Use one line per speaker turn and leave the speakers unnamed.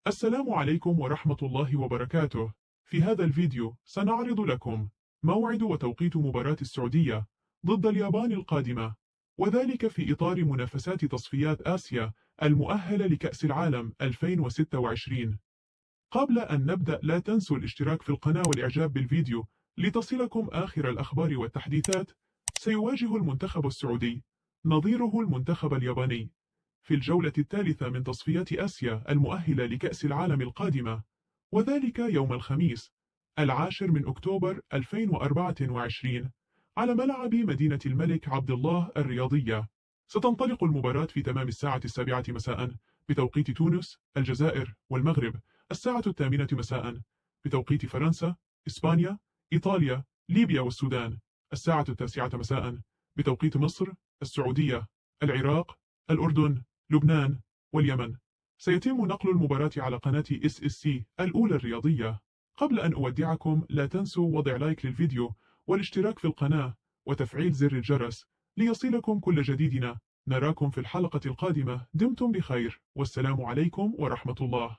السلام عليكم ورحمة الله وبركاته. في هذا الفيديو سنعرض لكم موعد وتوقيت مباراة السعودية ضد اليابان القادمة، وذلك في إطار منافسات تصفيات آسيا المؤهلة لكأس العالم 2026. قبل أن نبدأ لا تنسوا الاشتراك في القناة والإعجاب بالفيديو لتصلكم آخر الأخبار والتحديثات. سيواجه المنتخب السعودي نظيره المنتخب الياباني في الجولة الثالثة من تصفيات آسيا المؤهلة لكأس العالم القادمة، وذلك يوم الخميس 10 من أكتوبر 2024 على ملعب مدينة الملك عبد الله الرياضية. ستنطلق المباراة في تمام الساعة 7 مساء بتوقيت تونس، الجزائر والمغرب، الساعة 8 مساء بتوقيت فرنسا، إسبانيا، إيطاليا، ليبيا والسودان، الساعة 9 مساء بتوقيت مصر، السعودية، العراق، الأردن، لبنان واليمن. سيتم نقل المباراة على قناة SSC الأولى الرياضية. قبل أن أودعكم لا تنسوا وضع لايك للفيديو والاشتراك في القناة وتفعيل زر الجرس ليصلكم كل جديدنا. نراكم في الحلقة القادمة. دمتم بخير، والسلام عليكم ورحمة الله.